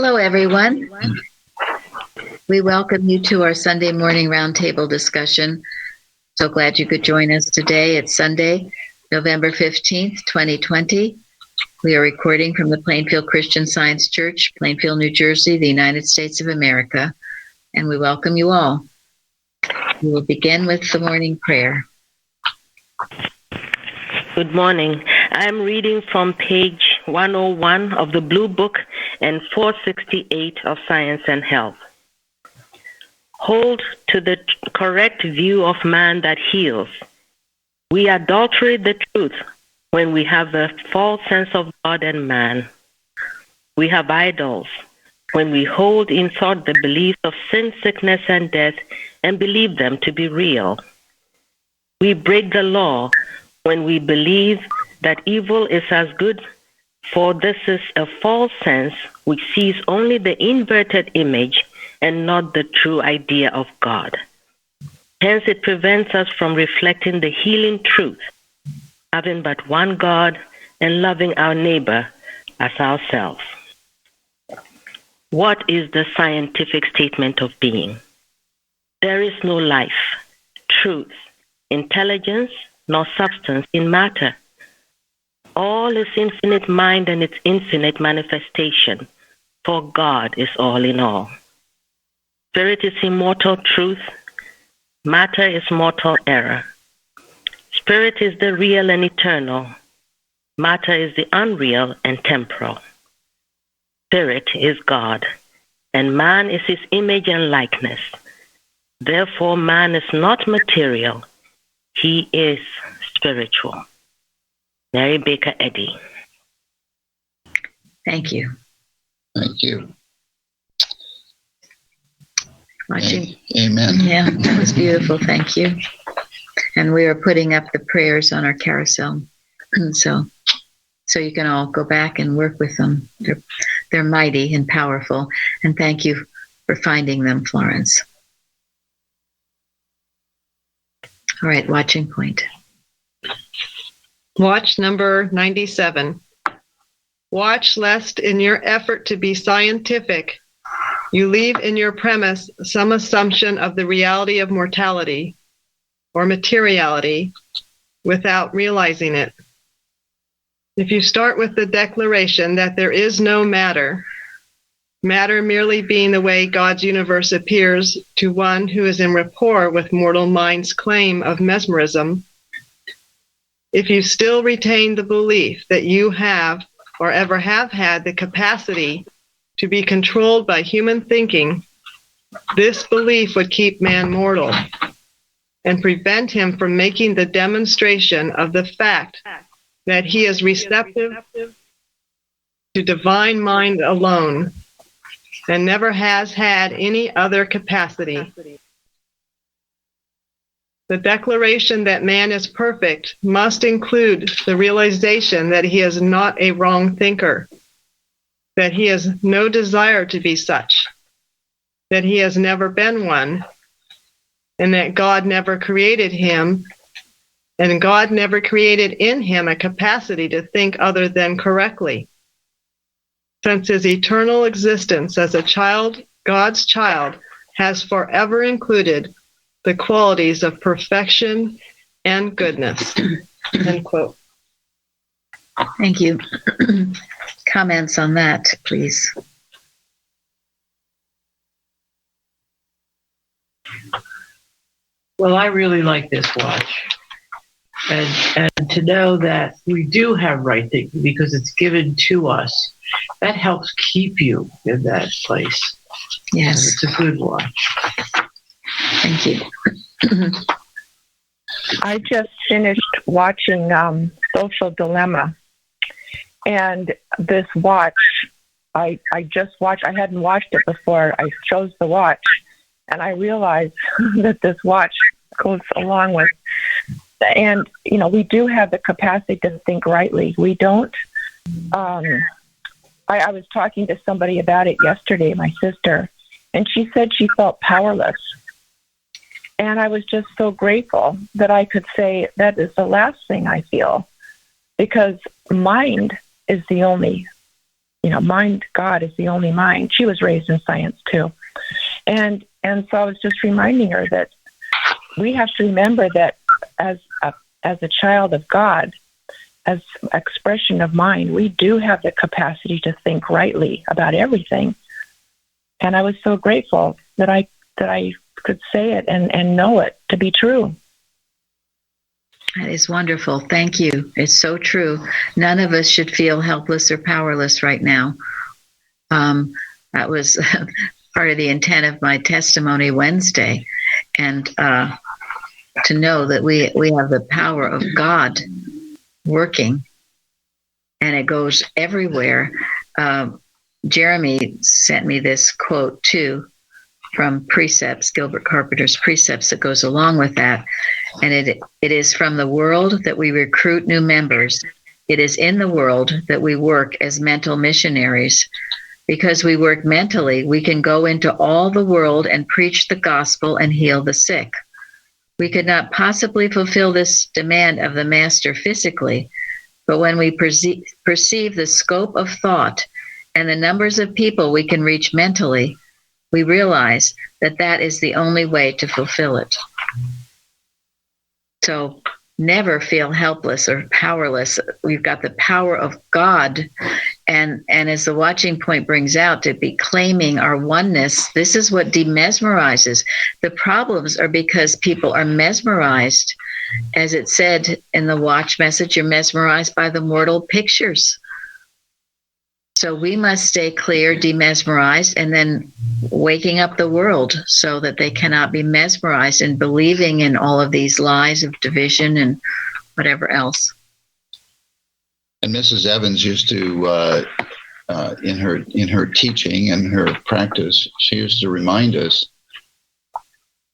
Hello, everyone. We welcome you to our Sunday morning roundtable discussion. So glad you could join us today. It's Sunday, November 15th, 2020. We are recording from the Plainfield Christian Science Church, Plainfield, New Jersey, the United States of America, and we welcome you all. We will begin with the morning prayer. Good morning. I'm reading from page 101 of the Blue Book and 468 of Science and Health. Hold to the correct view of man that heals. We adulterate the truth when we have a false sense of God and man. We have idols when we hold in thought the beliefs of sin, sickness, and death and believe them to be real. We break the law when we believe that evil is as good, for this is a false sense which sees only the inverted image and not the true idea of God. Hence, it prevents us from reflecting the healing truth, having but one God and loving our neighbor as ourselves. What is the scientific statement of being? There is no life, truth, intelligence, nor substance in matter. All is infinite mind and its infinite manifestation, for God is all in all. Spirit is immortal truth. Matter is mortal error. Spirit is the real and eternal. Matter is the unreal and temporal. Spirit is God, and man is his image and likeness. Therefore, man is not material. He is spiritual. Mary Baker Eddy. Thank you. Thank you. Watching. Amen. Yeah, that was beautiful. Thank you. And we are putting up the prayers on our carousel, so you can all go back and work with them. They're mighty and powerful. And thank you for finding them, Florence. All right, watching point. Watch number 97. Watch lest in your effort to be scientific, you leave in your premise some assumption of the reality of mortality or materiality without realizing it. If you start with the declaration that there is no matter, matter merely being the way God's universe appears to one who is in rapport with mortal mind's claim of mesmerism, if you still retain the belief that you have or ever have had the capacity to be controlled by human thinking, this belief would keep man mortal and prevent him from making the demonstration of the fact that he is receptive to divine mind alone and never has had any other capacity. The declaration that man is perfect must include the realization that he is not a wrong thinker, that he has no desire to be such, that he has never been one, and that God never created him, and God never created in him a capacity to think other than correctly. Since his eternal existence as a child, God's child, has forever included the qualities of perfection and goodness. End quote. Thank you. Comments on that, please. Well, I really like this watch. And to know that we do have right thinking because it's given to us, that helps keep you in that place. Yes. And it's a good watch. Thank you. I just finished watching Social Dilemma. And this watch, I just watched, I hadn't watched it before. I chose the watch. And I realized that this watch goes along with, and, you know, we do have the capacity to think rightly. We don't. I was talking to somebody about it yesterday, my sister, and she said she felt powerless. And I was just so grateful that I could say that is the last thing I feel, because mind is the only mind, God is the only mind. She was raised in science too. And so I was just reminding her that we have to remember that as a child of God, as expression of mind, we do have the capacity to think rightly about everything. And I was so grateful that I could say it and know it to be true. That is wonderful. Thank you. It's so true. None of us should feel helpless or powerless right now. That was part of the intent of my testimony Wednesday. And to know that we have the power of God working, and it goes everywhere. Jeremy sent me this quote too from Precepts, Gilbert Carpenter's Precepts, that goes along with that. And it is from the world that we recruit new members. It is in the world that we work as mental missionaries. Because we work mentally, we can go into all the world and preach the gospel and heal the sick. We could not possibly fulfill this demand of the Master physically, but when we perceive the scope of thought and the numbers of people we can reach mentally, we realize that that is the only way to fulfill it. So never feel helpless or powerless. We've got the power of God. And as the watching point brings out, to be claiming our oneness, this is what demesmerizes. The problems are because people are mesmerized. As it said in the watch message, you're mesmerized by the mortal pictures. So we must stay clear, demesmerized, and then waking up the world so that they cannot be mesmerized and believing in all of these lies of division and whatever else. And Mrs. Evans used to, in her teaching and her practice, she used to remind us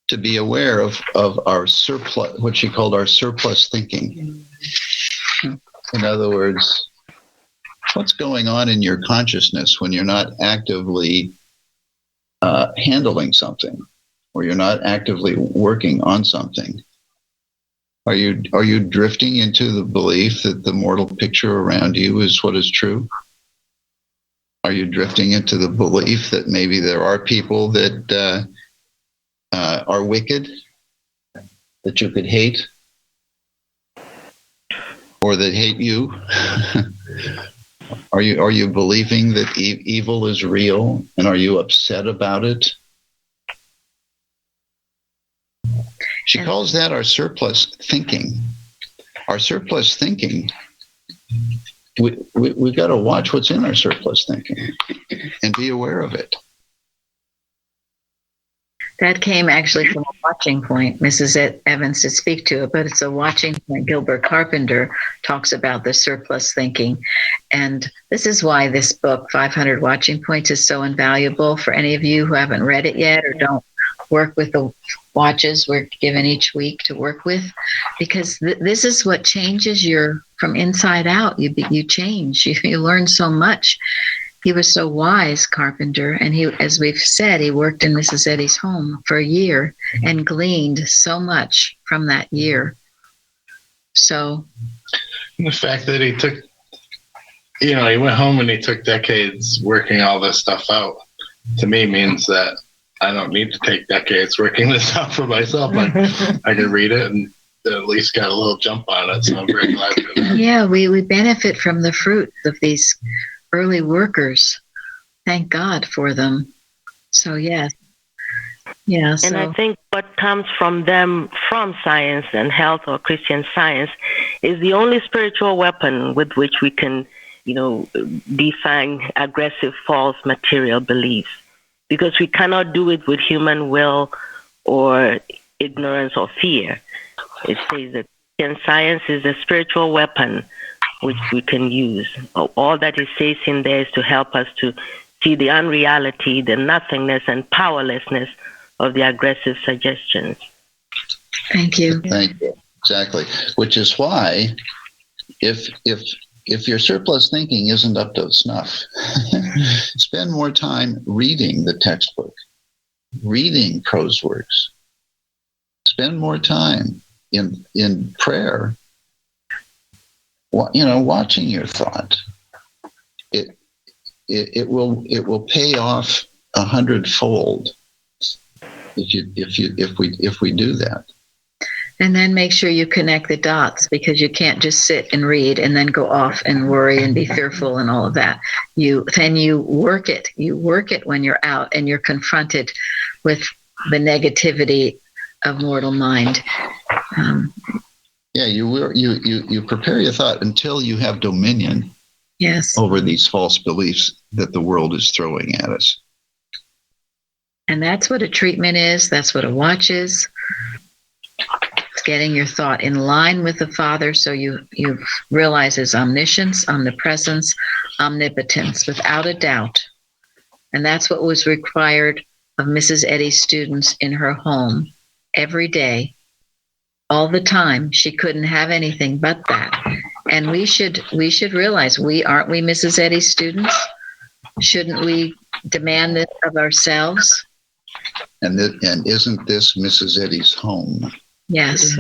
to be aware of our surplus, what she called our surplus thinking. In other words, what's going on in your consciousness when you're not actively handling something, or you're not actively working on something? Are you drifting into the belief that the mortal picture around you is what is true? Are you drifting into the belief that maybe there are people that are wicked, that you could hate, or that hate you? Are you believing that evil is real, and are you upset about it? She calls that our surplus thinking. Our surplus thinking, we've got to watch what's in our surplus thinking and be aware of it. That came actually from a watching point. Mrs. Evans to speak to it, but it's a watching point. Gilbert Carpenter talks about the surplus thinking. And this is why this book, 500 Watching Points, is so invaluable for any of you who haven't read it yet or don't work with the watches we're given each week to work with, because this is what changes you from inside out. You change. You learn so much. He was so wise, Carpenter, and he, as we've said, he worked in Mrs. Eddy's home for a year and gleaned so much from that year. So the fact that he took, he went home and he took decades working all this stuff out, to me means that I don't need to take decades working this out for myself. I can read it and at least got a little jump on it. So I'm very glad for that. Yeah, we benefit from the fruit of these early workers. Thank God for them. So yes. Yeah. And I think what comes from them, from science and health or Christian Science, is the only spiritual weapon with which we can, define aggressive false material beliefs. Because we cannot do it with human will or ignorance or fear. It says that Christian Science is a spiritual weapon which we can use. All that it says in there is to help us to see the unreality, the nothingness and powerlessness of the aggressive suggestions. Thank you. Thank you. Exactly. Which is why if your surplus thinking isn't up to snuff, spend more time reading the textbook, reading prose works. Spend more time in prayer, watching your thought. it will pay off 100-fold if we do that. And then make sure you connect the dots, because you can't just sit and read and then go off and worry and be fearful and all of that. You work it. You work it when you're out and you're confronted with the negativity of mortal mind. You prepare your thought until you have dominion. Yes. Over these false beliefs that the world is throwing at us. And that's what a treatment is. That's what a watch is. It's getting your thought in line with the Father, so you realize His omniscience, omnipresence, omnipotence, without a doubt. And that's what was required of Mrs. Eddy's students in her home every day, all the time. She couldn't have anything but that. And we should realize, aren't we Mrs. Eddy's students? Shouldn't we demand this of ourselves? And isn't this Mrs. Eddy's home? Yes.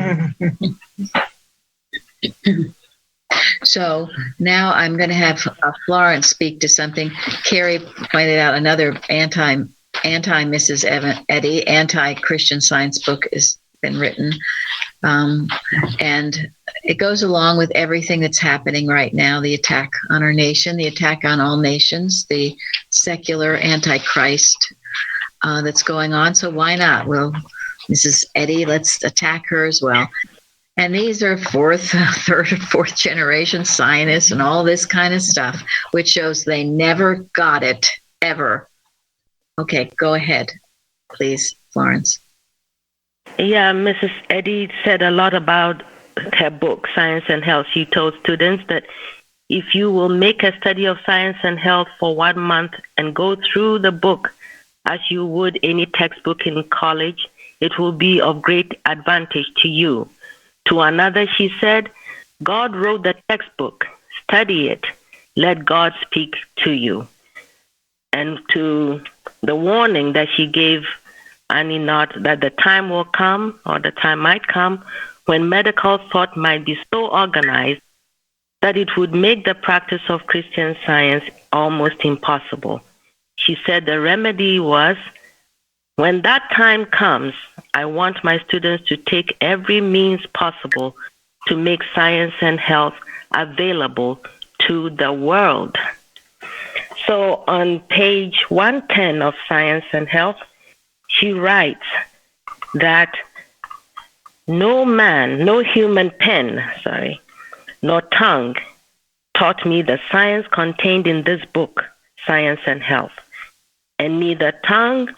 So now I'm going to have Florence speak to something. Carrie pointed out another anti Mrs. Eddy, anti-Christian Science book has been written. And it goes along with everything that's happening right now, the attack on our nation, the attack on all nations, the secular antichrist that's going on. So why not? Well, Mrs. Eddy, let's attack her as well. And these are third or fourth generation Zionists and all this kind of stuff, which shows they never got it, ever. Okay, go ahead, please, Florence. Yeah, Mrs. Eddy said a lot about her book, Science and Health. She told students that if you will make a study of science and health for 1 month and go through the book as you would any textbook in college, it will be of great advantage to you. To another, she said, God wrote the textbook. Study it. Let God speak to you. And to the warning that she gave Annie Knott, that the time will come, or the time might come, when medical thought might be so organized that it would make the practice of Christian Science almost impossible. She said the remedy was, when that time comes, I want my students to take every means possible to make science and health available to the world. So on page 110 of Science and Health, she writes that no human pen, nor tongue taught me the science contained in this book, Science and Health, and neither tongue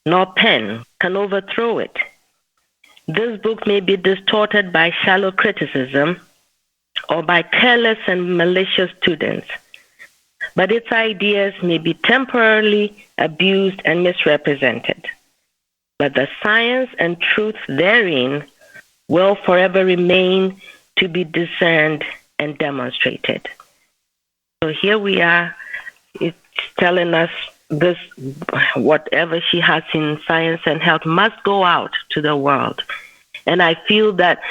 nor pen can overthrow it. This book may be distorted by shallow criticism or by careless and malicious students, but its ideas may be temporarily abused and misrepresented. But the science and truth therein will forever remain to be discerned and demonstrated. So here we are. It's telling us this, whatever she has in Science and Health must go out to the world. And I feel that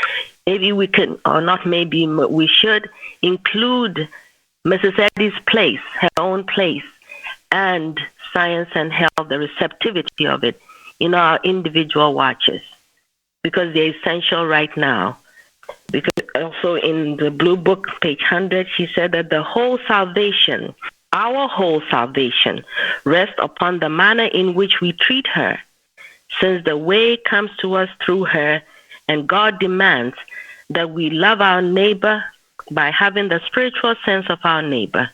maybe we can, or not maybe, we should include Mrs. Eddy's place, her own place, and Science and Health, the receptivity of it, in our individual watches, because they're essential right now. Because also in the Blue Book, page 100, she said that the whole salvation, our whole salvation, rests upon the manner in which we treat her, since the way comes to us through her, and God demands that we love our neighbor by having the spiritual sense of our neighbor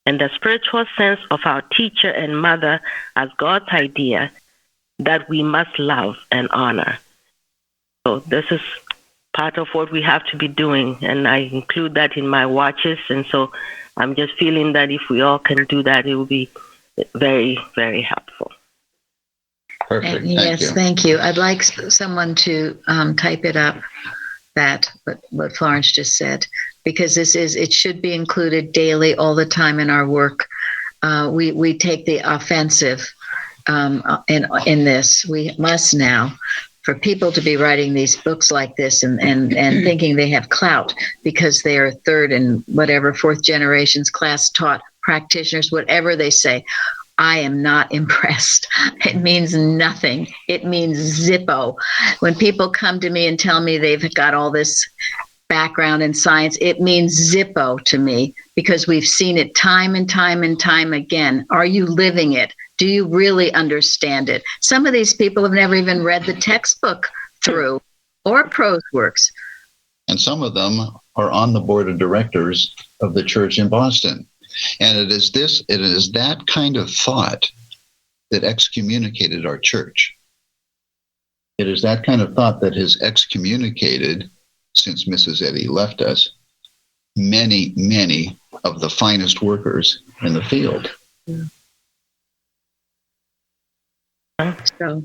and the spiritual sense of our teacher and mother as God's idea that we must love and honor. So this is part of what we have to be doing, and I include that in my watches. And so I'm just feeling that if we all can do that, it will be very, very helpful. Perfect. Yes, thank you. I'd like someone to type it up, that what Florence just said, because it should be included daily, all the time in our work. We take the offensive in this. We must now, for people to be writing these books like this and thinking they have clout because they are third and whatever fourth generations class taught practitioners, whatever they say. I am not impressed. It means nothing. It means zippo. When people come to me and tell me they've got all this background in science, it means zippo to me, because we've seen it time and time and time again. Are you living it? Do you really understand it? Some of these people have never even read the textbook through or prose works. And some of them are on the board of directors of the church in Boston. And it is that kind of thought that excommunicated our church. It is that kind of thought that has excommunicated, since Mrs. Eddy left us, many, many of the finest workers in the field. So,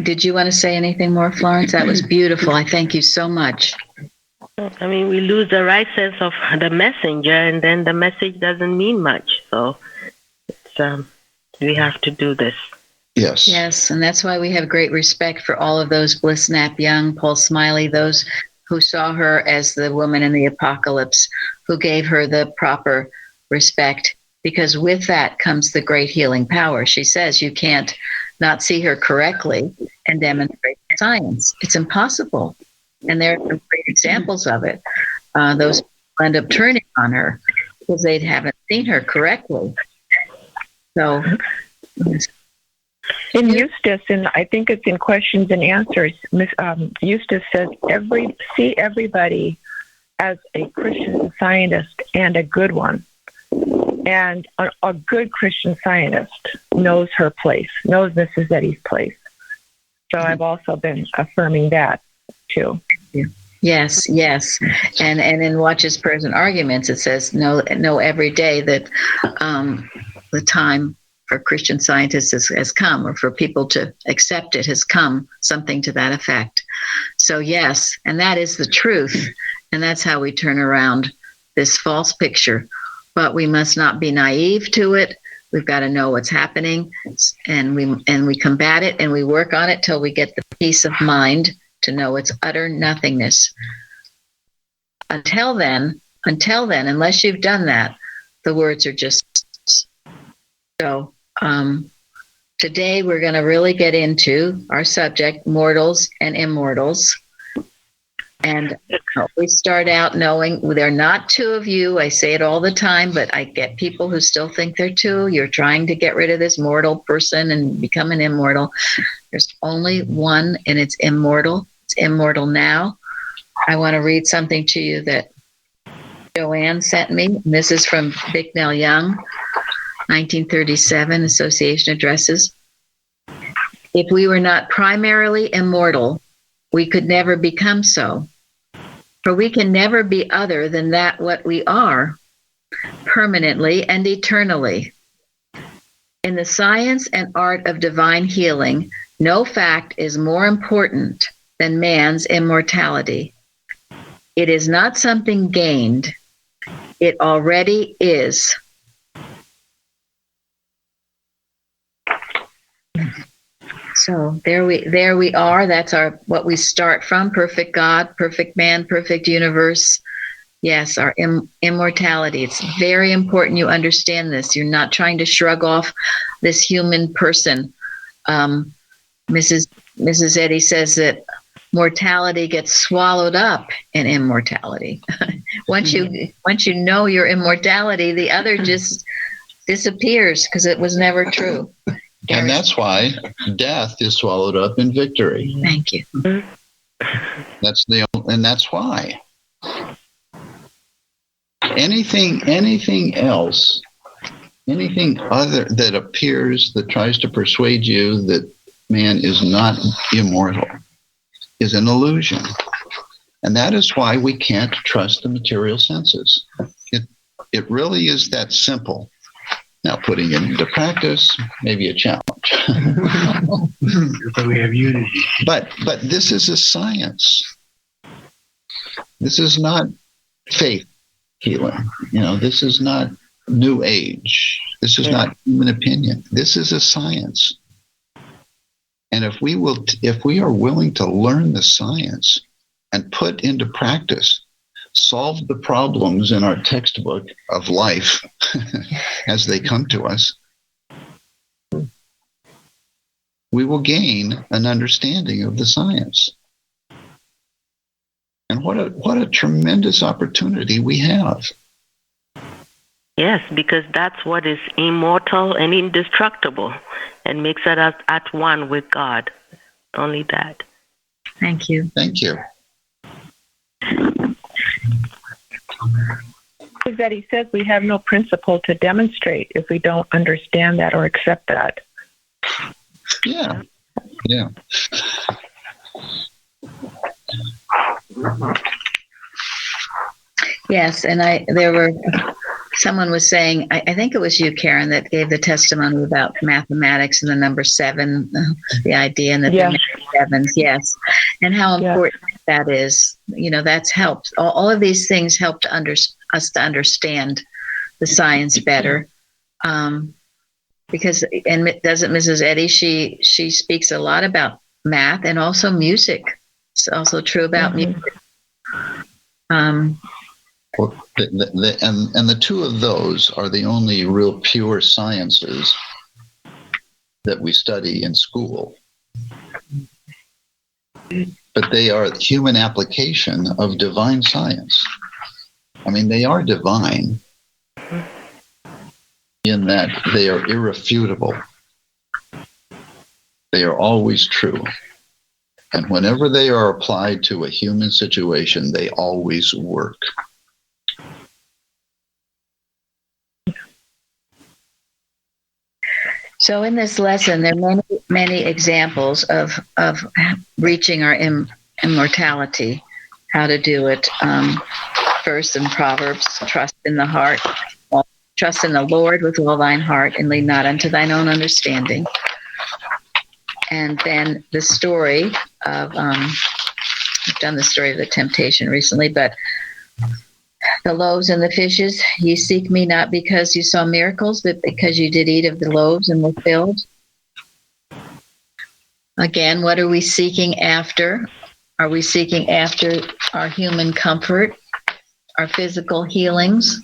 did you want to say anything more, Florence? That was beautiful. I thank you so much. I mean, we lose the right sense of the messenger, and then the message doesn't mean much. So it's, we have to do this. Yes. Yes, and that's why we have great respect for all of those, Bliss Knapp Young, Paul Smiley, those who saw her as the woman in the apocalypse, who gave her the proper respect, because with that comes the great healing power. She says you can't not see her correctly and demonstrate science. It's impossible. And there are some great examples of it. Those people end up turning on her because they haven't seen her correctly. So, in Eustace, and I think it's in Questions and Answers, Eustace says, see everybody as a Christian Scientist and a good one. And a good Christian Scientist knows her place, knows Mrs. Eddy's place. So I've also been affirming that too. Yes. And in Watches, Prayers, and Arguments, it says, know every day that the time for Christian Scientists has come, or for people to accept it has come, something to that effect. So yes, and that is the truth. And that's how we turn around this false picture. But we must not be naive to it. We've got to know what's happening, and we combat it, and we work on it till we get the peace of mind to know it's utter nothingness. Until then, unless you've done that, the words are just. So today we're going to really get into our subject, mortals and immortals. And we start out knowing there are not two of you. I say it all the time, but I get people who still think they're two. You're trying to get rid of this mortal person and become an immortal. There's only one, and it's immortal. It's immortal now. I want to read something to you that Joanne sent me. This is from Bicknell Young, 1937, Association Addresses. If we were not primarily immortal, we could never become so. For we can never be other than that what we are, permanently and eternally. In the science and art of divine healing, no fact is more important than man's immortality. It is not something gained. It already is. So there we are. That's what we start from. Perfect God, perfect man, perfect universe. Yes, our immortality. It's very important you understand this. You're not trying to shrug off this human person. Mrs. Eddy says that mortality gets swallowed up in immortality. Once you know your immortality, the other just disappears because it was never true. And that's why death is swallowed up in victory. Thank you. That's why. Anything else, anything other that appears, that tries to persuade you that man is not immortal, is an illusion. And that is why we can't trust the material senses. It really is that simple. Now, putting it into practice may be a challenge. But we have unity. But this is a science. This is not faith healing. This is not New Age. This is not human opinion. This is a science. And if we are willing to learn the science and put into practice solve the problems in our textbook of life as they come to us, we will gain an understanding of the science. And what a tremendous opportunity we have. Yes, because that's what is immortal and indestructible and makes us at one with God. Only that. Thank you. Thank you. Is that he says we have no principle to demonstrate if we don't understand that or accept that. Yeah. Yeah. Yes, and someone was saying, I think it was you, Karen, that gave the testimony about mathematics and the number 7, the idea and that they're sevens, yes, and how important that is. That's helped. All of these things help us to understand the science better. Because, and doesn't Mrs. Eddy, she speaks a lot about math and also music. It's also true about music. Well, and the two of those are the only real pure sciences that we study in school. But they are human application of divine science. I mean, they are divine in that they are irrefutable. They are always true. And whenever they are applied to a human situation, they always work. So in this lesson, there are many examples of reaching our immortality, how to do it. First in Proverbs, trust in the heart, trust in the Lord with all thine heart and lean not unto thine own understanding. And then the story of, I've done the story of the temptation recently, but the loaves and the fishes, ye seek me not because you saw miracles, but because you did eat of the loaves and were filled. Again, what are we seeking after? Are we seeking after our human comfort, our physical healings?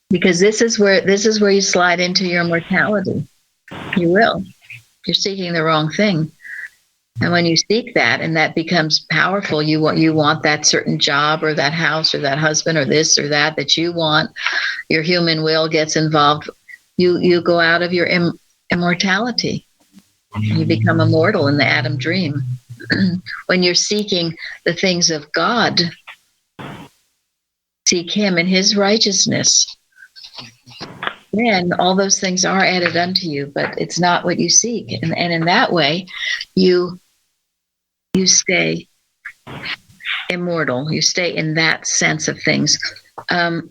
Because this is where you slide into your mortality. You will. You're seeking the wrong thing. And when you seek that and that becomes powerful, you want that certain job or that house or that husband or this or that you want, your human will gets involved. You go out of your immortality. You become immortal in the Adam dream. When you're seeking the things of God, seek him and his righteousness. Then all those things are added unto you, but it's not what you seek. And in that way, you stay immortal. You stay in that sense of things. I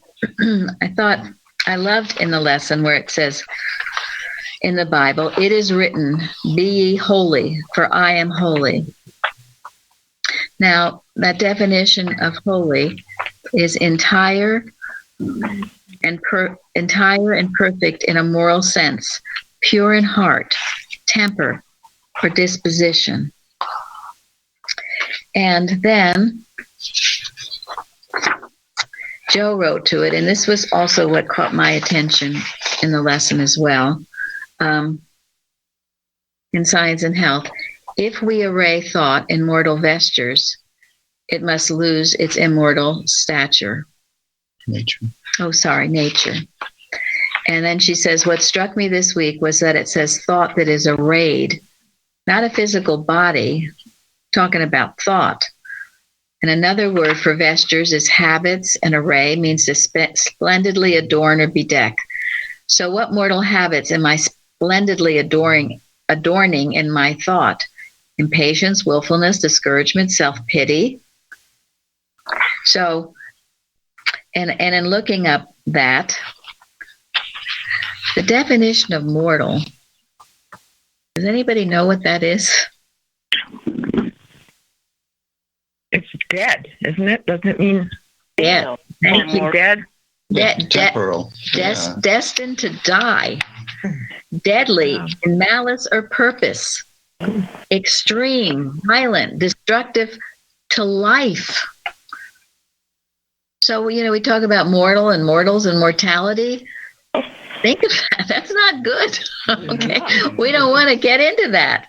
loved in the lesson where it says in the Bible, it is written, be ye holy, for I am holy. Now, that definition of holy is entire and perfect in a moral sense, pure in heart, temper, or disposition. And then Joe wrote to it, and this was also what caught my attention in the lesson as well, in Science and Health. If we array thought in mortal vestures, it must lose its immortal stature. Nature. Nature. And then she says, what struck me this week was that it says thought that is arrayed, not a physical body, talking about thought. And another word for vestures is habits, and array means to splendidly adorn or bedeck. So what mortal habits am I splendidly adorning in my thought? Impatience, willfulness, discouragement, self-pity. So, and in looking up that, the definition of mortal, does anybody know what that is? It's dead, isn't it? Doesn't it mean dead? Thank you. Dead. Temporal. Destined to die. Deadly in malice or purpose. Extreme, violent, destructive, to life. So, we talk about mortal and mortals and mortality. Think of that. That's not good. Okay. We don't want to get into that.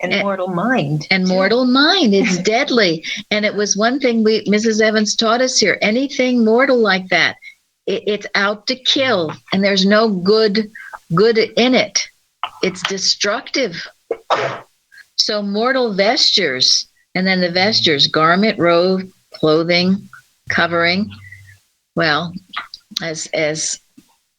And mortal mind. And mortal mind. It's deadly. And it was one thing Mrs. Evans taught us here. Anything mortal like that, it's out to kill. And there's no good in it. It's destructive. So mortal vestures, and then the vestures, garment, robe, clothing, covering. Well, as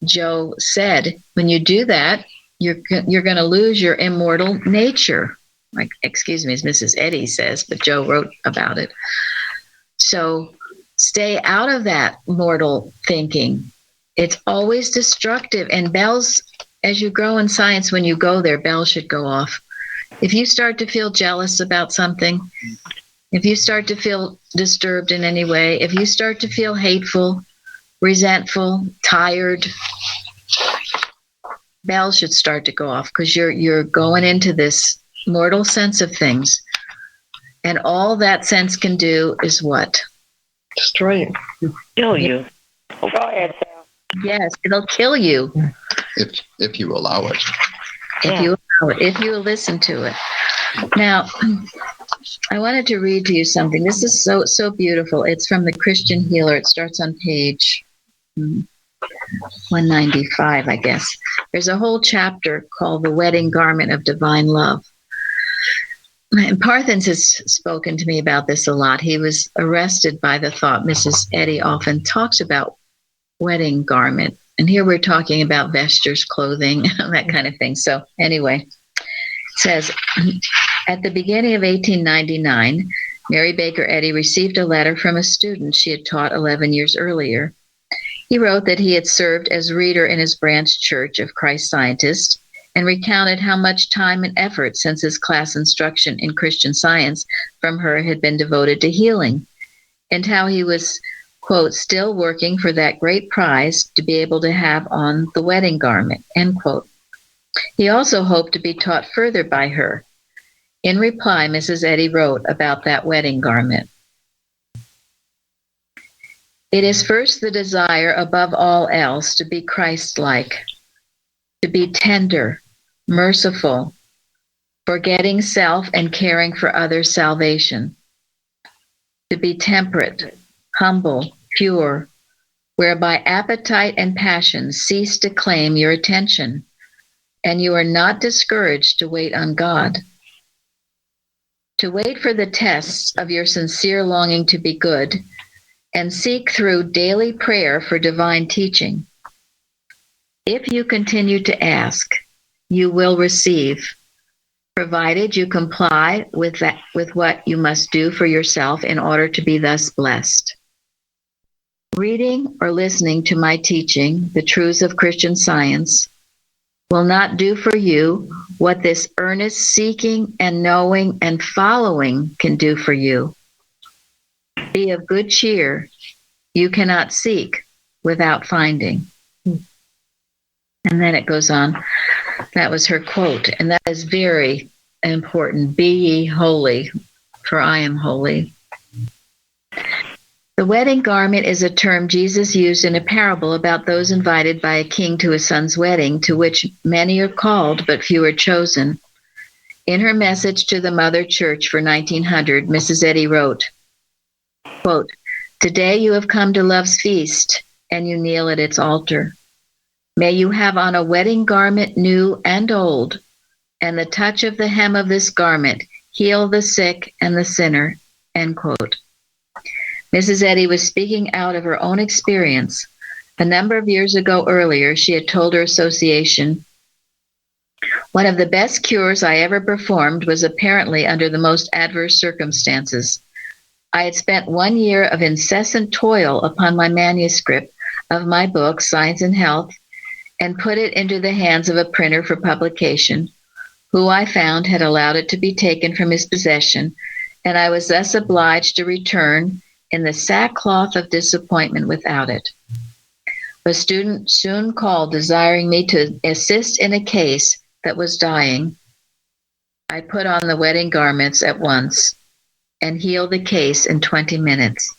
Joe said, when you do that, you're going to lose your immortal nature. Like, excuse me, as Mrs. Eddy says, but Joe wrote about it. So stay out of that mortal thinking. It's always destructive. And bells, as you grow in science, when you go there, bells should go off. If you start to feel jealous about something, if you start to feel disturbed in any way, if you start to feel hateful, resentful, tired, bells should start to go off, because you're going into this mortal sense of things. And all that sense can do is what? Destroy you. Kill you. Go ahead, Sam. Yes, it'll kill you. If you allow it. If you allow it, if you listen to it. Now, I wanted to read to you something. This is so beautiful. It's from the Christian Healer. It starts on page 195, I guess. There's a whole chapter called The Wedding Garment of Divine Love. And Parthens has spoken to me about this a lot. He was arrested by the thought Mrs. Eddy often talks about wedding garment. And here we're talking about vestures, clothing, that kind of thing. So anyway, it says, at the beginning of 1899, Mary Baker Eddy received a letter from a student she had taught 11 years earlier. He wrote that he had served as reader in his branch church of Christ Scientists, and recounted how much time and effort since his class instruction in Christian Science from her had been devoted to healing, and how he was, quote, still working for that great prize to be able to have on the wedding garment, end quote. He also hoped to be taught further by her. In reply, Mrs. Eddy wrote about that wedding garment. It is first the desire above all else to be Christ-like, to be tender, merciful, forgetting self and caring for others' salvation, to be temperate, humble, pure, whereby appetite and passion cease to claim your attention, and you are not discouraged to wait on God. To wait for the tests of your sincere longing to be good, and seek through daily prayer for divine teaching. If you continue to ask, you will receive, provided you comply with what you must do for yourself in order to be thus blessed. Reading or listening to my teaching, The Truths of Christian Science, will not do for you what this earnest seeking and knowing and following can do for you. Be of good cheer. You cannot seek without finding. And then it goes on. That was her quote. And that is very important. Be ye holy, for I am holy. The wedding garment is a term Jesus used in a parable about those invited by a king to his son's wedding, to which many are called, but few are chosen. In her message to the Mother Church for 1900, Mrs. Eddy wrote, quote, "Today you have come to love's feast, and you kneel at its altar. May you have on a wedding garment new and old, and the touch of the hem of this garment heal the sick and the sinner," end quote. Mrs. Eddy was speaking out of her own experience. A number of years ago earlier, she had told her association, "One of the best cures I ever performed was apparently under the most adverse circumstances. I had spent 1 year of incessant toil upon my manuscript of my book, Science and Health, and put it into the hands of a printer for publication, who I found had allowed it to be taken from his possession, and I was thus obliged to return in the sackcloth of disappointment without it. A student soon called desiring me to assist in a case that was dying. I put on the wedding garments at once. and heal the case in 20 minutes.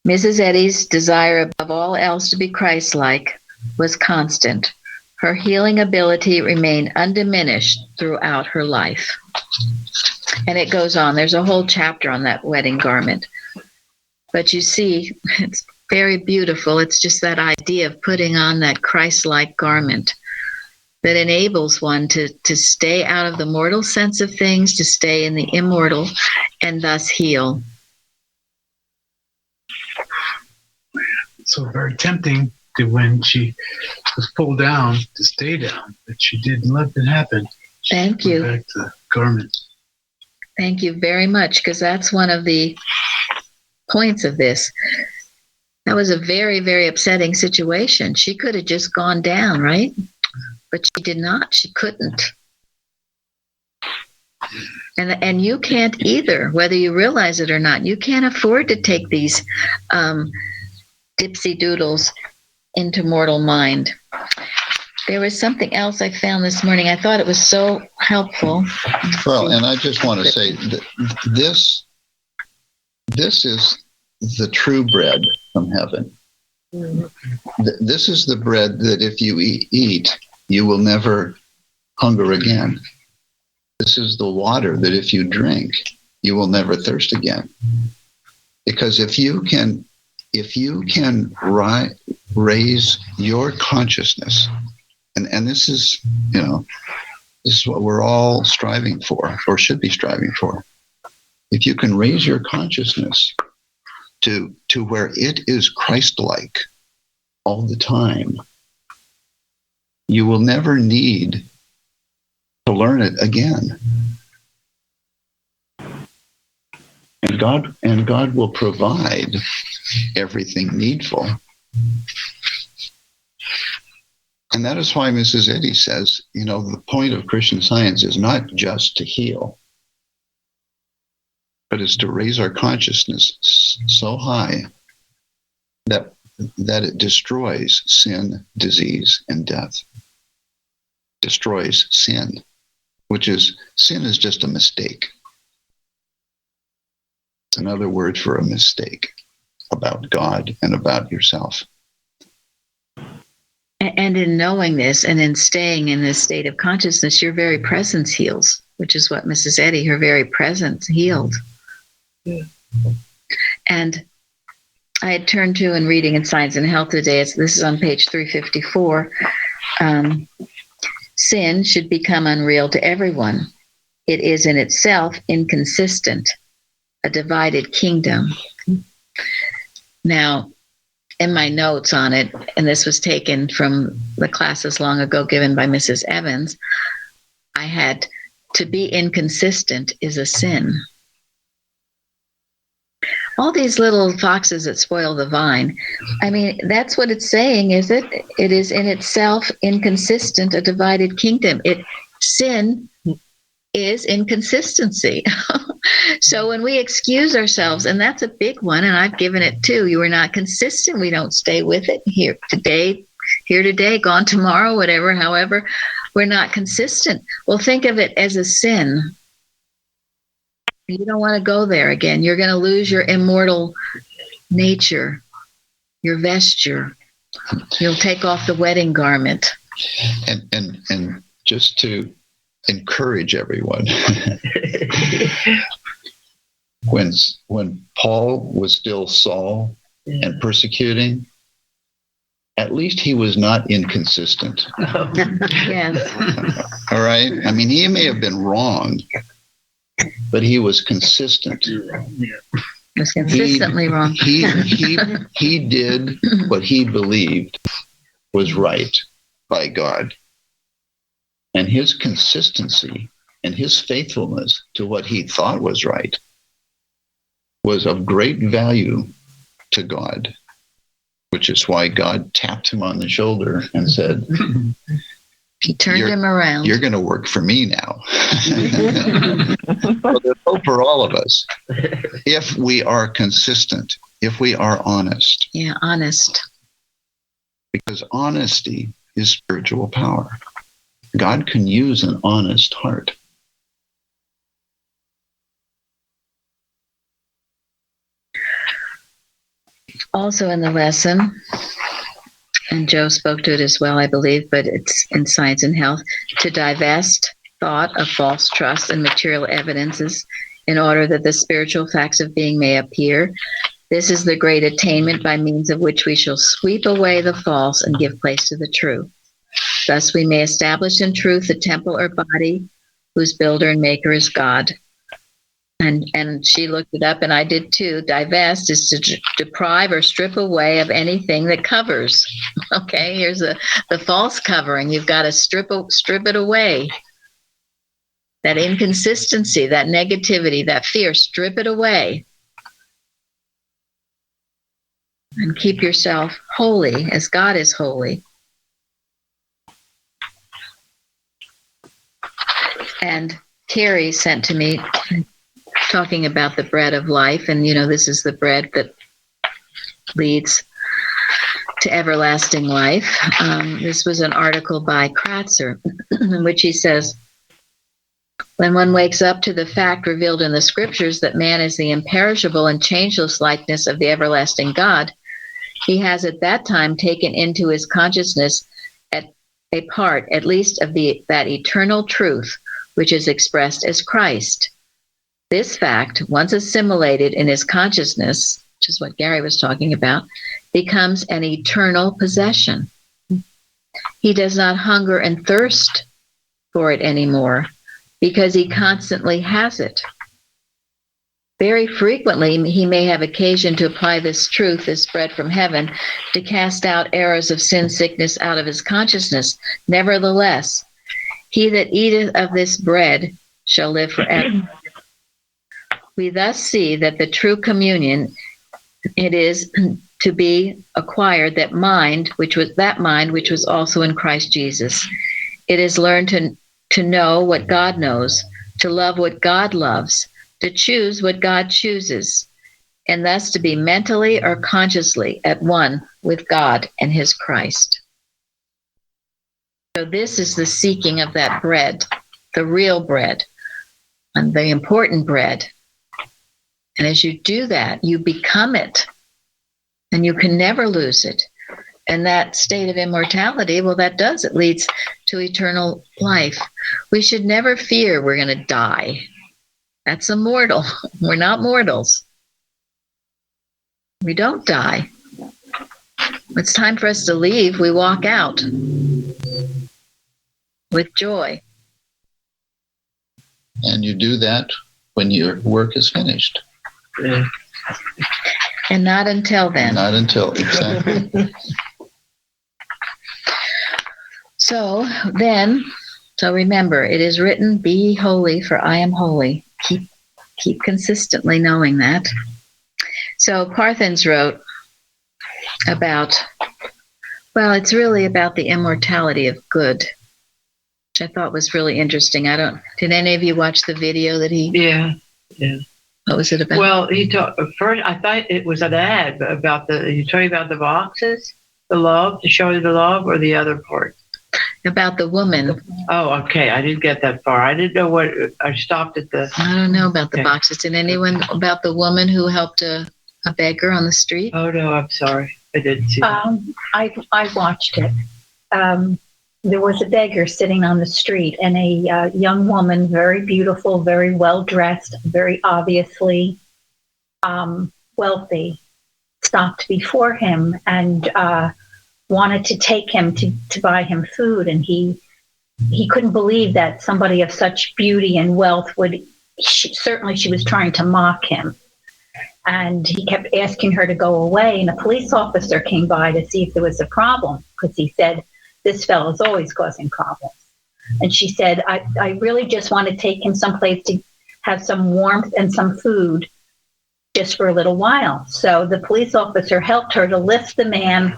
Mrs. Eddy's desire above all else to be Christ-like was constant. Her healing ability remained undiminished throughout her life. And it goes on. There's a whole chapter on that wedding garment. But you see, it's very beautiful. It's just that idea of putting on that Christ-like garment that enables one to stay out of the mortal sense of things, to stay in the immortal, and thus heal. So very tempting to, when she was pulled down, to stay down, but she didn't let that happen. Thank you. Back to garments. Thank you very much, because that's one of the points of this. That was a very, very upsetting situation. She could have just gone down, right? But she did not. She couldn't. And you can't either, whether you realize it or not. You can't afford to take these dipsy doodles into mortal mind. There was something else I found this morning. I thought it was so helpful. Well, and I just want to say that this is the true bread from heaven. This is the bread that if you eat, you will never hunger again. This is the water that if you drink, you will never thirst again. Because if you can raise your consciousness, and this is, this is what we're all striving for, or should be striving for. If you can raise your consciousness to where it is Christ-like all the time, you will never need to learn it again. And God will provide everything needful. And that is why Mrs. Eddy says, the point of Christian Science is not just to heal, but it's to raise our consciousness so high that it destroys sin, disease, and death. Destroys sin, sin is just a mistake. It's another word for a mistake about God and about yourself. And in knowing this and in staying in this state of consciousness, your very presence heals, which is what Mrs. Eddy, her very presence healed. Yeah. And I had turned to and reading in Science and Health today, this is on page 354, sin should become unreal to everyone. It is in itself inconsistent, a divided kingdom. Now, in my notes on it, and this was taken from the classes long ago given by Mrs. Evans, I had to be inconsistent is a sin. All these little foxes that spoil the vine. I mean, that's what it's saying, is it? It is in itself inconsistent, a divided kingdom. Sin is inconsistency. So when we excuse ourselves, and that's a big one, and I've given it too, you are not consistent, we don't stay with it. Here today, gone tomorrow, whatever, however, we're not consistent. Well, think of it as a sin. You don't want to go there again. You're going to lose your immortal nature, your vesture. You'll take off the wedding garment. And just to encourage everyone, when Paul was still Saul and persecuting, at least he was not inconsistent. Yes. All right? I mean, he may have been wrong, but he was consistent. He was consistently wrong. He did what he believed was right by God. And his consistency and his faithfulness to what he thought was right was of great value to God, which is why God tapped him on the shoulder and said, he turned him around. You're going to work for me now. Well, there's hope for all of us if we are consistent, if we are honest. Yeah, honest. Because honesty is spiritual power. God can use an honest heart. Also in the lesson, and Joe spoke to it as well, I believe, but it's in Science and Health, to divest thought of false trust and material evidences in order that the spiritual facts of being may appear. This is the great attainment by means of which we shall sweep away the false and give place to the true. Thus we may establish in truth the temple or body whose builder and maker is God. And she looked it up, and I did too. Divest is to deprive or strip away of anything that covers. Okay, here's the false covering. You've got to strip it away. That inconsistency, that negativity, that fear, strip it away. And keep yourself holy as God is holy. And Carrie sent to me talking about the bread of life. And, this is the bread that leads to everlasting life. This was an article by Kratzer in which he says, when one wakes up to the fact revealed in the scriptures that man is the imperishable and changeless likeness of the everlasting God, he has at that time taken into his consciousness a part, at least, of that eternal truth, which is expressed as Christ. This fact, once assimilated in his consciousness, which is what Gary was talking about, becomes an eternal possession. He does not hunger and thirst for it anymore because he constantly has it. Very frequently, he may have occasion to apply this truth, this bread from heaven, to cast out errors of sin, sickness out of his consciousness. Nevertheless, he that eateth of this bread shall live forever. We thus see that the true communion, it is to be acquired that mind which was also in Christ Jesus. It is learned to know what God knows, to love what God loves, to choose what God chooses, and thus to be mentally or consciously at one with God and his Christ. So this is the seeking of that bread, the real bread, and the important bread. And as you do that, you become it, and you can never lose it. And that state of immortality, well, it leads to eternal life. We should never fear we're going to die. That's immortal. We're not mortals. We don't die. When it's time for us to leave, we walk out with joy. And you do that when your work is finished. And not until then. Not until, exactly. So remember, it is written, be ye holy, for I am holy. Keep consistently knowing that. So Parthens wrote about, it's really about the immortality of good, which I thought was really interesting. Did any of you watch the video that he? Yeah. What was it about? Well, first I thought it was an ad about you talking about the boxes, the love, to show you the love, or the other part? About the woman. Oh, okay. I didn't get that far. I didn't know what. I stopped at the. I don't know about the boxes. Did anyone about the woman who helped a beggar on the street? Oh no, I'm sorry. I didn't see that. I watched it. There was a beggar sitting on the street, and a young woman, very beautiful, very well dressed, very obviously wealthy, stopped before him and wanted to take him to buy him food. And he couldn't believe that somebody of such beauty and wealth would. Certainly, she was trying to mock him. And he kept asking her to go away. And a police officer came by to see if there was a problem, because he said, this fellow's always causing problems. And she said, I really just want to take him someplace to have some warmth and some food just for a little while. So the police officer helped her to lift the man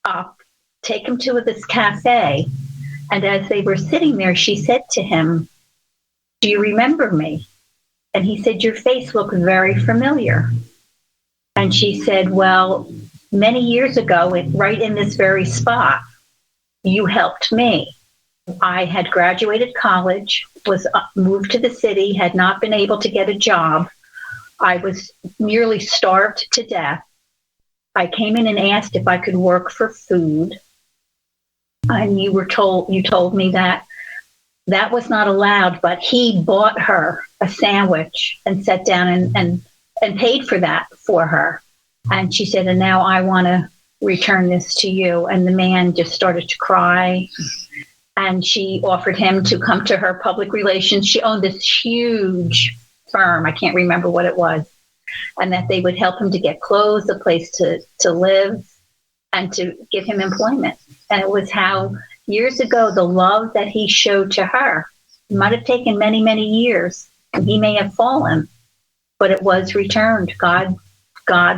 up, take him to this cafe. And as they were sitting there, she said to him, do you remember me? And he said, your face looks very familiar. And she said, well, many years ago, right in this very spot, you helped me. I had graduated college, was moved to the city, had not been able to get a job. I was nearly starved to death. I came in and asked if I could work for food. And you told me that was not allowed, but he bought her a sandwich and sat down and paid for that for her. And she said, and now I want to return this to you. And the man just started to cry. And she offered him to come to her public relations. She owned this huge firm. I can't remember what it was. And that they would help him to get clothes, a place to live, and to give him employment. And it was how years ago, the love that he showed to her, it might have taken many, many years, and he may have fallen, but it was returned. God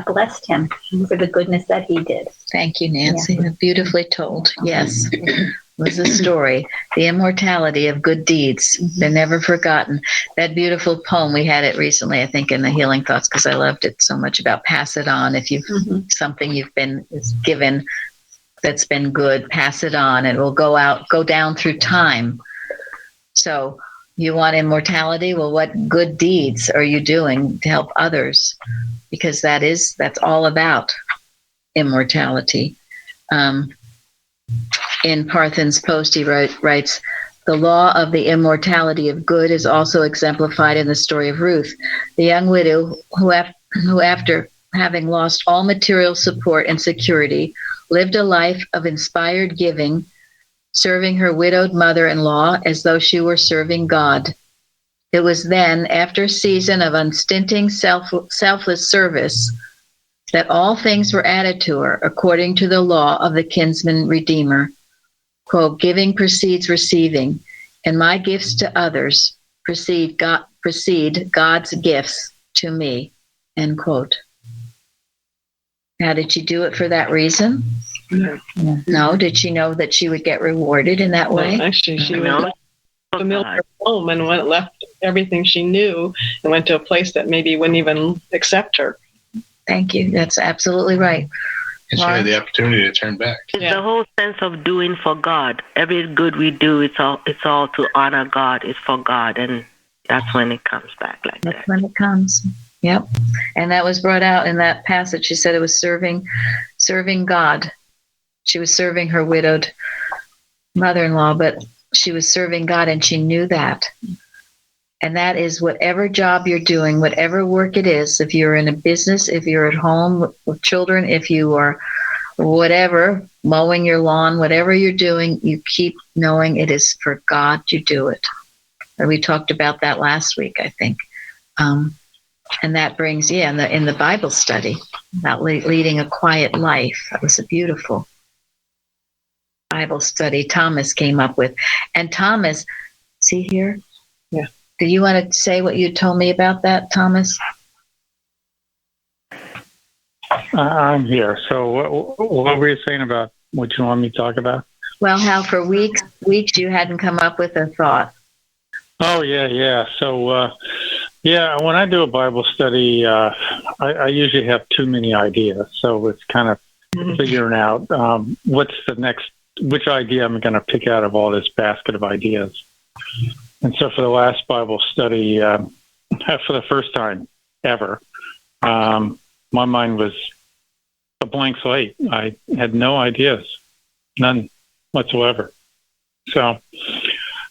blessed him for the goodness that he did. Thank you, Nancy. Yeah. Beautifully told. Yes. It was a story, the immortality of good deeds. They're never forgotten. That beautiful poem, we had it recently, I think, in the Healing Thoughts, because I loved it so much, about pass it on. If you've something you've been given that's been good, pass it on. It will go down through time. So you want immortality? Well, what good deeds are you doing to help others? Because that's all about immortality. In Parthen's post, he writes, the law of the immortality of good is also exemplified in the story of Ruth, the young widow who after having lost all material support and security, lived a life of inspired giving, serving her widowed mother-in-law as though she were serving God. It was then, after a season of unstinting selfless service, that all things were added to her according to the law of the kinsman redeemer. Quote, giving precedes receiving, and my gifts to others precede God's gifts to me, end quote. Now, did she do it for that reason? No. Did she know that she would get rewarded in that way? Well, actually, she went to her home and left everything she knew and went to a place that maybe wouldn't even accept her. Thank you. That's absolutely right. And she had the opportunity to turn back. It's the whole sense of doing for God. Every good we do, it's all to honor God. It's for God, and that's when it comes back like that. That's when it comes. Yep. And that was brought out in that passage. She said it was serving God. She was serving her widowed mother-in-law, but she was serving God, and she knew that. And that is whatever job you're doing, whatever work it is, if you're in a business, if you're at home with children, if you are whatever, mowing your lawn, whatever you're doing, you keep knowing it is for God you do it. And we talked about that last week, I think. And that brings, in the Bible study, about leading a quiet life. That was a beautiful Bible study Thomas came up with. And Thomas, see here? Yeah. Do you want to say what you told me about that, Thomas? I'm here. So what were you saying about what you want me to talk about? Well, how for weeks you hadn't come up with a thought. Oh, yeah. So, when I do a Bible study, I usually have too many ideas. So it's kind of figuring out which idea I'm going to pick out of all this basket of ideas. And so for the last Bible study, for the first time ever, my mind was a blank slate. I had no ideas, none whatsoever. So,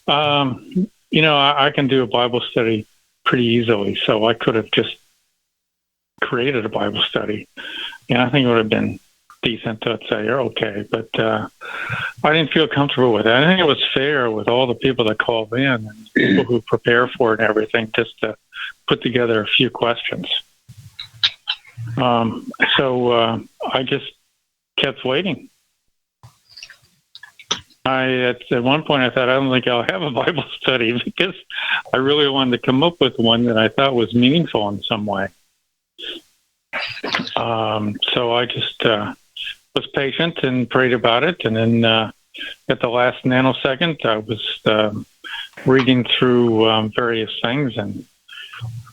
I can do a Bible study pretty easily. So I could have just created a Bible study. And I think it would have been decent to say, okay. But I didn't feel comfortable with it. I think it was fair with all the people that called in and people who prepare for it and everything, just to put together a few questions. So I just kept waiting. At one point I thought, I don't think I'll have a Bible study, because I really wanted to come up with one that I thought was meaningful in some way. So I just was patient and prayed about it. And then at the last nanosecond, I was reading through various things, and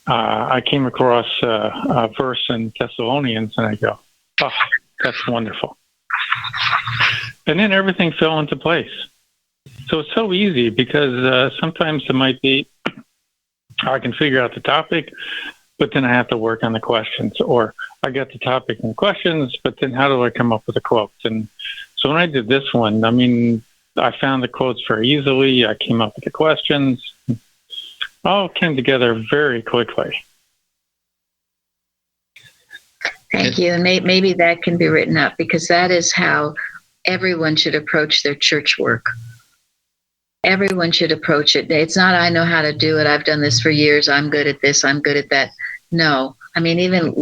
I came across a verse in Thessalonians, and I go, oh, that's wonderful. And then everything fell into place. So it's so easy, because sometimes it might be, I can figure out the topic, but then I have to work on the questions, or I get the topic and questions, but then how do I come up with the quotes? And so when I did this one, I mean, I found the quotes very easily. I came up with the questions. All came together very quickly. Thank you. And maybe that can be written up, because that is how everyone should approach their church work. Everyone should approach it. It's not, I know how to do it. I've done this for years. I'm good at this. I'm good at that. No. I mean, even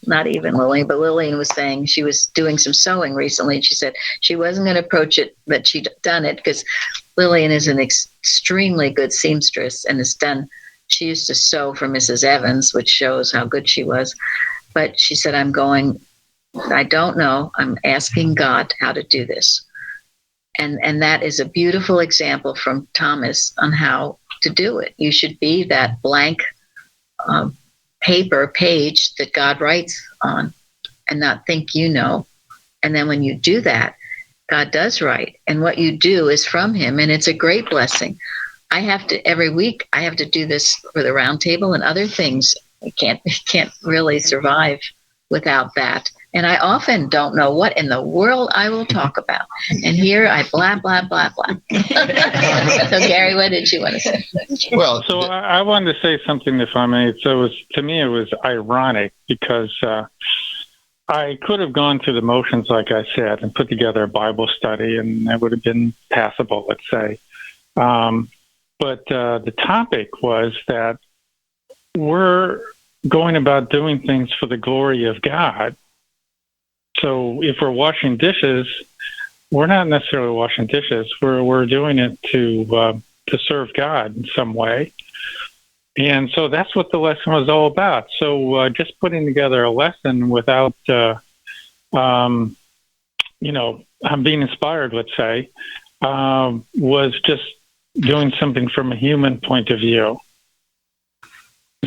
not even Lillian, but Lillian was saying she was doing some sewing recently. And she said she wasn't going to approach it, but she'd done it, because Lillian is an extremely good seamstress and has done, she used to sew for Mrs. Evans, which shows how good she was. But she said, I don't know. I'm asking God how to do this. And that is a beautiful example from Thomas on how to do it. You should be that blank page that God writes on, and not think you know. And then when you do that, God does write. And what you do is from him, and it's a great blessing. Every week, I have to do this for the Roundtable and other things. I can't really survive without that. And I often don't know what in the world I will talk about. And here I blah, blah, blah, blah. So, Gary, what did you want to say? Well, so I wanted to say something, if I may. So to me, it was ironic, because I could have gone through the motions, like I said, and put together a Bible study, and it would have been passable, let's say. But the topic was that we're going about doing things for the glory of God. So if we're washing dishes, we're not necessarily washing dishes. We're doing it to serve God in some way. And so that's what the lesson was all about. So just putting together a lesson without, being inspired, let's say, was just doing something from a human point of view.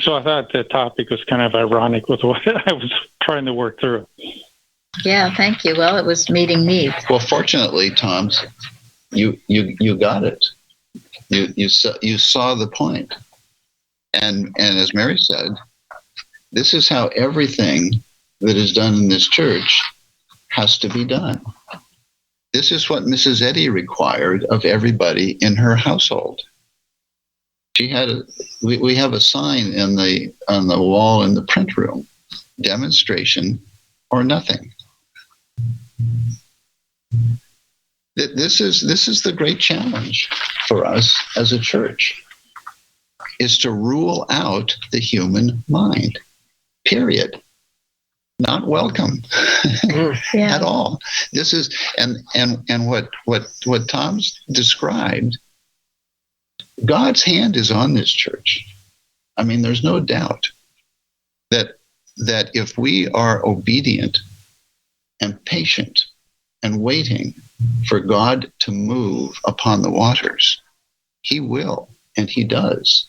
So I thought the topic was kind of ironic with what I was trying to work through. Yeah, thank you. Well, it was meeting needs. Well, fortunately, Tom, you got it. You saw the point. And as Mary said, this is how everything that is done in this church has to be done. This is what Mrs. Eddy required of everybody in her household. She had we have a sign on the wall in the print room: demonstration or nothing. This is the great challenge for us as a church, is to rule out the human mind, period. Not welcome at all. This is and what Tom's described, God's hand is on this church. I mean, there's no doubt that if we are obedient and patient and waiting for God to move upon the waters, he will, and he does.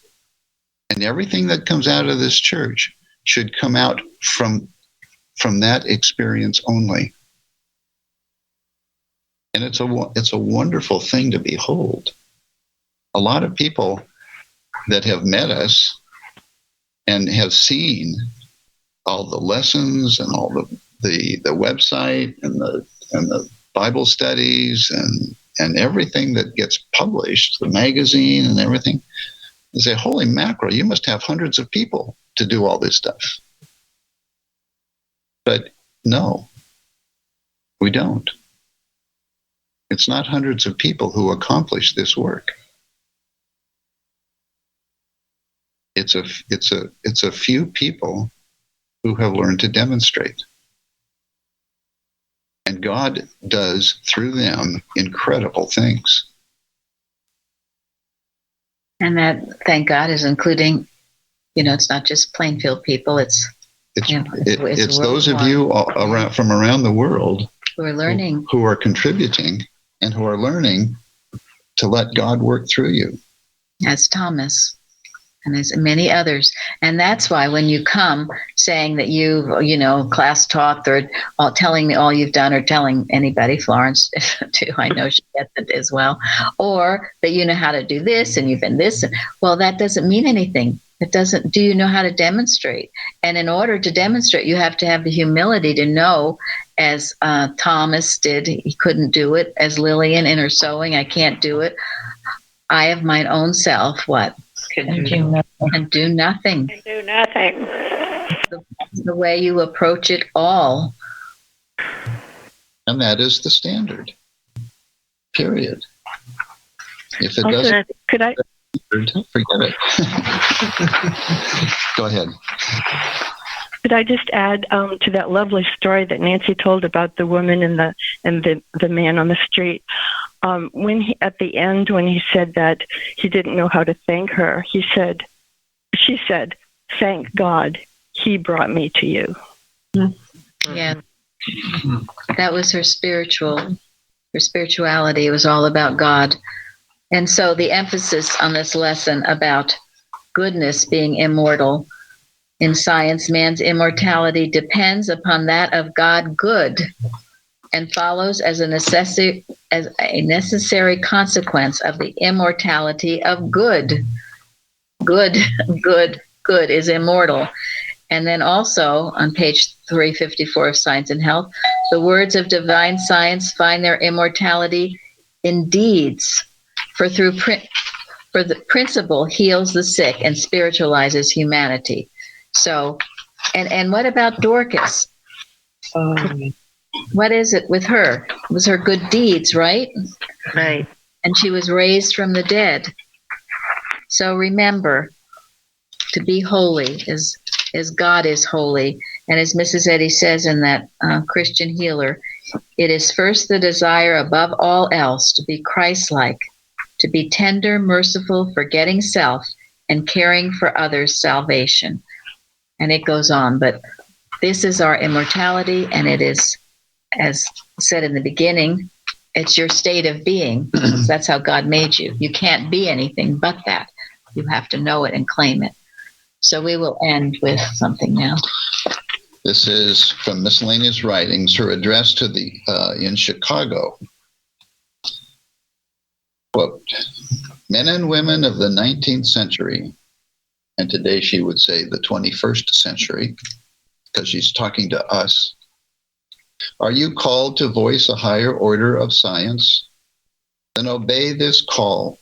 And everything that comes out of this church should come out from that experience only. And it's a wonderful thing to behold. A lot of people that have met us and have seen all the lessons and all the website and the Bible studies and everything that gets published, the magazine and everything, they say, holy mackerel, you must have hundreds of people to do all this stuff. But no, we don't. It's not hundreds of people who accomplish this work. It's a few people who have learned to demonstrate. And God does through them incredible things. And that, thank God, is including, it's not just Plainfield people. It's those of you from around the world who are learning, who are contributing, and who are learning to let God work through you. As Thomas. And there's many others. And that's why when you come saying that you've, class taught or telling me all you've done, or telling anybody, Florence too, I know she gets it as well, or that you know how to do this and you've been this, well, that doesn't mean anything. It doesn't. Do you know how to demonstrate? And in order to demonstrate, you have to have the humility to know, as Thomas did, he couldn't do it. As Lillian in her sewing, I can't do it. I of mine own self, what? Can do nothing. And do nothing. Can do nothing. The way you approach it all. And that is the standard. Period. If it Also, doesn't, could I? forget it. Go ahead. Could I just add to that lovely story that Nancy told about the woman and the man on the street? When he, at the end, when he said that he didn't know how to thank her, she said, "Thank God, He brought me to you." Yeah, that was her spirituality. It was all about God. And so the emphasis on this lesson about goodness being immortal. In science, man's immortality depends upon that of God good and follows as a necessary consequence of the immortality of good. Good is immortal. And then also on page 354 of Science and Health, the words of divine science find their immortality in deeds, for the principle heals the sick and spiritualizes humanity. So, and what about Dorcas? What is it with her? It was her good deeds, right? Right. And she was raised from the dead. So remember, to be holy as God is holy. And as Mrs. Eddy says in that Christian Healer, it is first the desire above all else to be Christ-like, to be tender, merciful, forgetting self, and caring for others' salvation. And it goes on, but this is our immortality, and it is, as said in the beginning, it's your state of being. That's how God made you. You can't be anything but that. You have to know it and claim it. So we will end with something now. This is from Miscellaneous Writings, her address to the in Chicago. Quote, men and women of the 19th century, and today she would say the 21st century, because she's talking to us. Are you called to voice a higher order of science? Then obey this call.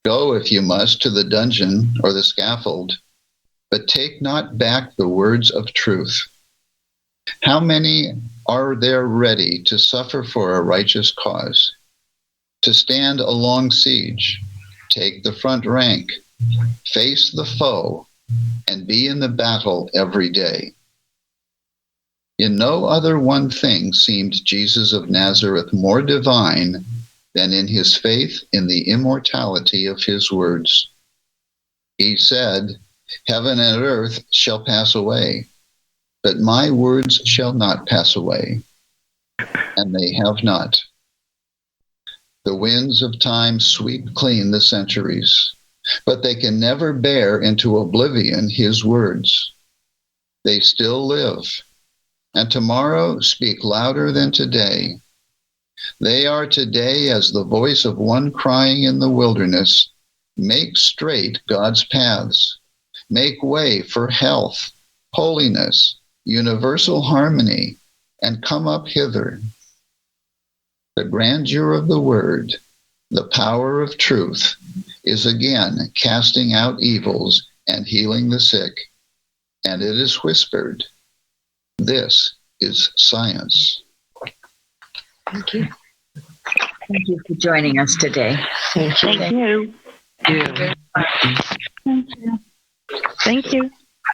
Go, if you must, to the dungeon or the scaffold, but take not back the words of truth. How many are there ready to suffer for a righteous cause? To stand a long siege, take the front rank, face the foe, and be in the battle every day. In no other one thing seemed Jesus of Nazareth more divine than in his faith in the immortality of his words. He said, heaven and earth shall pass away, but my words shall not pass away. And they have not. The winds of time sweep clean the centuries, but they can never bear into oblivion his words. They still live, and tomorrow speak louder than today. They are today as the voice of one crying in the wilderness, make straight God's paths, make way for health, holiness, universal harmony, and come up hither. The grandeur of the word, the power of truth, is again casting out evils and healing the sick. And it is whispered, this is science. Thank you. Thank you for joining us today. Thank you. Yeah. Thank you.